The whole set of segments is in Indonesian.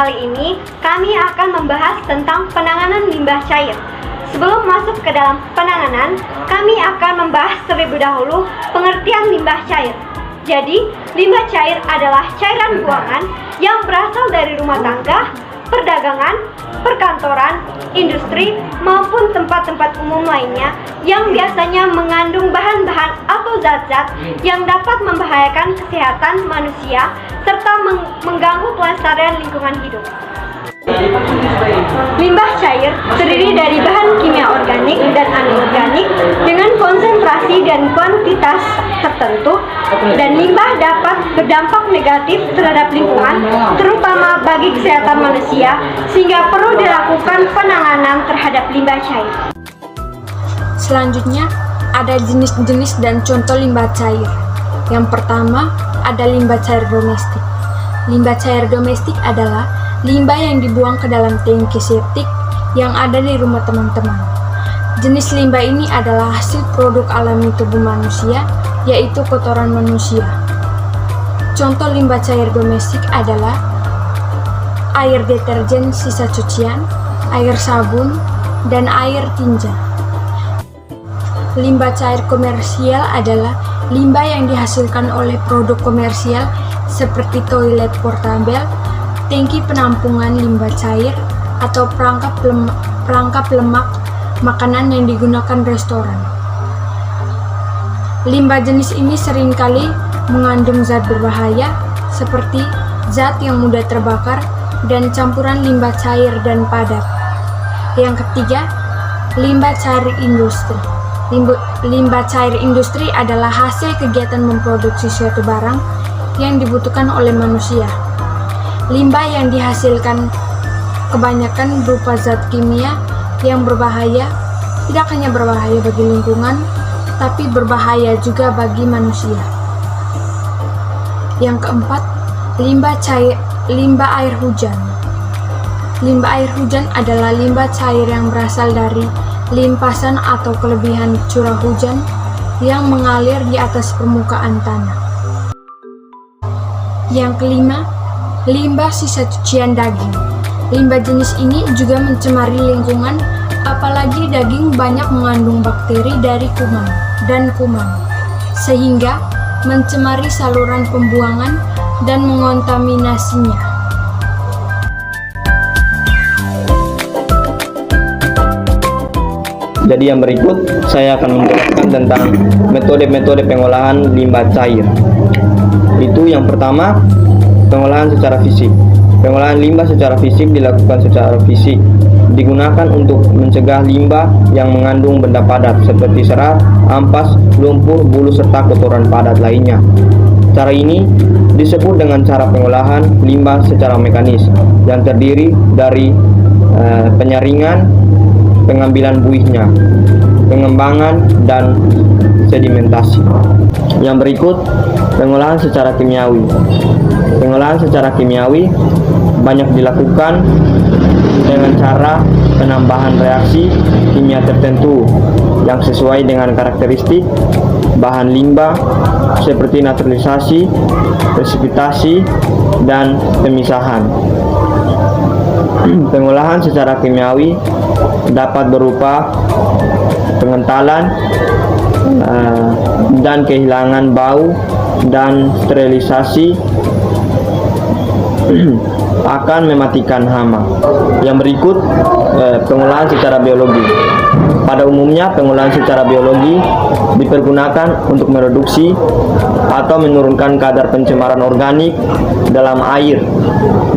kali ini kami akan membahas tentang penanganan limbah cair. Sebelum masuk ke dalam penanganan, kami akan membahas terlebih dahulu pengertian limbah cair. Jadi, limbah cair adalah cairan buangan yang berasal dari rumah tangga, perdagangan, perkantoran, industri, maupun tempat-tempat umum lainnya yang biasanya mengandung bahan-bahan atau zat-zat yang dapat membahayakan kesehatan manusia serta mengganggu kelestarian lingkungan hidup. Limbah cair terdiri dari bahan kimia organik dan anorganik dengan konsentrasi dan kuantitas tertentu, dan limbah dapat berdampak negatif terhadap lingkungan, terutama bagi kesehatan manusia, sehingga perlu dilakukan penanganan terhadap limbah cair. Selanjutnya, ada jenis-jenis dan contoh limbah cair. Yang pertama, ada limbah cair domestik. Limbah cair domestik adalah limbah yang dibuang ke dalam tangki septik yang ada di rumah teman-teman. Jenis limbah ini adalah hasil produk alami tubuh manusia, yaitu kotoran manusia. Contoh limbah cair domestik adalah air deterjen sisa cucian, air sabun, dan air tinja. Limbah cair komersial adalah limbah yang dihasilkan oleh produk komersial seperti toilet portabel, tangki penampungan limbah cair, atau perangkap lemak makanan yang digunakan restoran. Limbah jenis ini seringkali mengandung zat berbahaya seperti zat yang mudah terbakar dan campuran limbah cair dan padat. Yang ketiga, limbah cair industri. Limbah cair industri adalah hasil kegiatan memproduksi suatu barang yang dibutuhkan oleh manusia. Limbah yang dihasilkan kebanyakan berupa zat kimia yang berbahaya, tidak hanya berbahaya bagi lingkungan, tapi berbahaya juga bagi manusia. Yang keempat, limbah air hujan. Limbah air hujan adalah limbah cair yang berasal dari limpasan atau kelebihan curah hujan yang mengalir di atas permukaan tanah. Yang kelima, limbah sisa cucian daging. Limbah jenis ini juga mencemari lingkungan, apalagi daging banyak mengandung bakteri dari kuman, sehingga mencemari saluran pembuangan dan mengontaminasinya. Jadi yang berikut saya akan menjelaskan tentang metode-metode pengolahan limbah cair. Itu yang pertama, pengolahan secara fisik. Pengolahan limbah secara fisik dilakukan secara fisik, digunakan untuk mencegah limbah yang mengandung benda padat seperti serat, ampas, lumpur, bulu, serta kotoran padat lainnya. Cara ini disebut dengan cara pengolahan limbah secara mekanis yang terdiri dari penyaringan, pengambilan buihnya, pengembangan, dan sedimentasi. Yang berikut, pengolahan secara kimiawi. Pengolahan secara kimiawi banyak dilakukan dengan cara penambahan reaksi kimia tertentu yang sesuai dengan karakteristik bahan limbah seperti naturalisasi, presipitasi, dan pemisahan. Pengolahan secara kimiawi dapat berupa pengentalan dan kehilangan bau, dan sterilisasi akan mematikan hama. Yang berikut, pengolahan secara biologi. Pada umumnya, pengolahan secara biologi dipergunakan untuk mereduksi atau menurunkan kadar pencemaran organik dalam air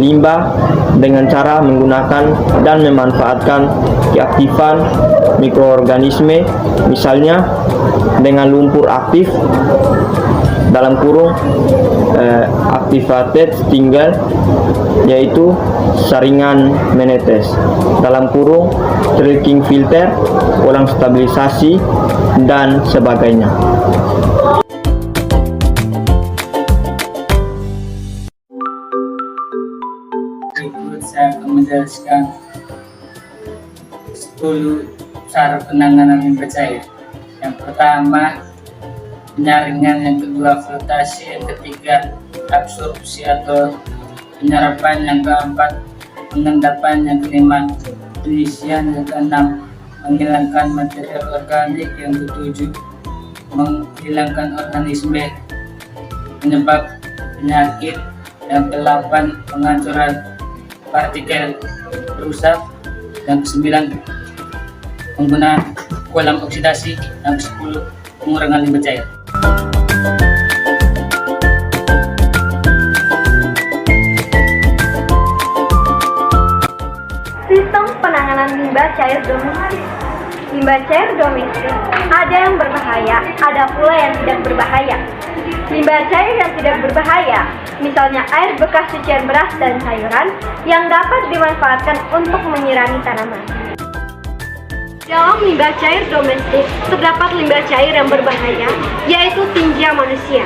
limbah dengan cara menggunakan dan memanfaatkan keaktifan mikroorganisme, misalnya dengan lumpur aktif dalam kurung activated tinggal, yaitu saringan menetes, dalam kurung tracking filter, ulang stabilisasi, dan sebagainya. Berikut saya akan menjelaskan 10 cara penanganan limbah cair. Yang pertama, penyaringan. Yang kedua, filtrasi. Yang ketiga, absorpsi atau penyerapan. Yang keempat, pengendapan. Yang kelima, penyisian. Yang keenam, menghilangkan material organik. Yang ketujuh, menghilangkan organisme penyebab penyakit. Yang kedelapan, penghancuran partikel perusak. Yang kesembilan, penggunaan kolam oksidasi. Yang ke-10, pengurangan limbah cair. Sistem penanganan limbah cair domestik. Limbah cair domestik ada yang berbahaya, ada pula yang tidak berbahaya. Limbah cair yang tidak berbahaya, misalnya air bekas cucian beras dan sayuran yang dapat dimanfaatkan untuk menyirami tanaman. Dalam limbah cair domestik, terdapat limbah cair yang berbahaya, yaitu tinja manusia.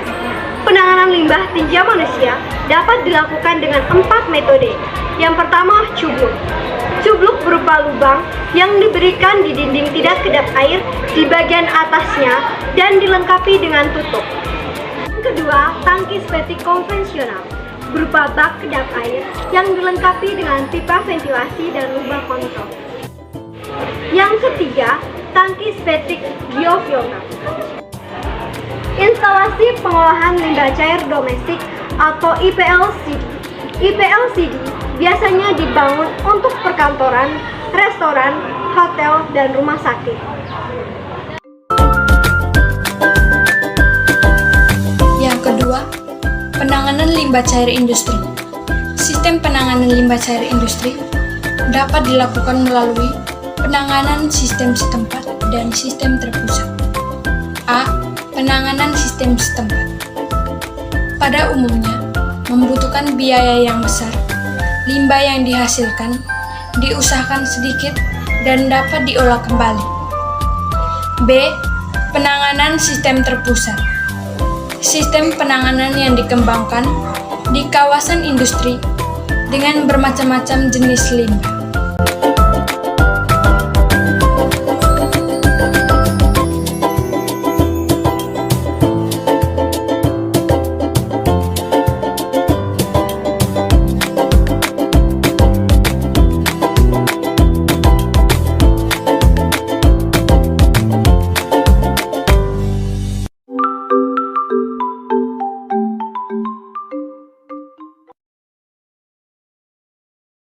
Penanganan limbah tinja manusia dapat dilakukan dengan 4 metode. Yang pertama, cubluk. Cubluk berupa lubang yang diberikan di dinding tidak kedap air di bagian atasnya dan dilengkapi dengan tutup. Yang kedua, tangki sepetik konvensional berupa bak kedap air yang dilengkapi dengan pipa ventilasi dan lubang kontrol. Yang ketiga, tangki sepetik biofilter. Instalasi pengolahan limbah cair domestik atau IPLCD. IPLCD biasanya dibangun untuk perkantoran, restoran, hotel, dan rumah sakit. Yang kedua, penanganan limbah cair industri. Sistem penanganan limbah cair industri dapat dilakukan melalui penanganan sistem setempat dan sistem terpusat. A. Penanganan sistem setempat. Pada umumnya, membutuhkan biaya yang besar. Limbah yang dihasilkan diusahakan sedikit dan dapat diolah kembali. B. Penanganan sistem terpusat. Sistem penanganan yang dikembangkan di kawasan industri dengan bermacam-macam jenis limbah.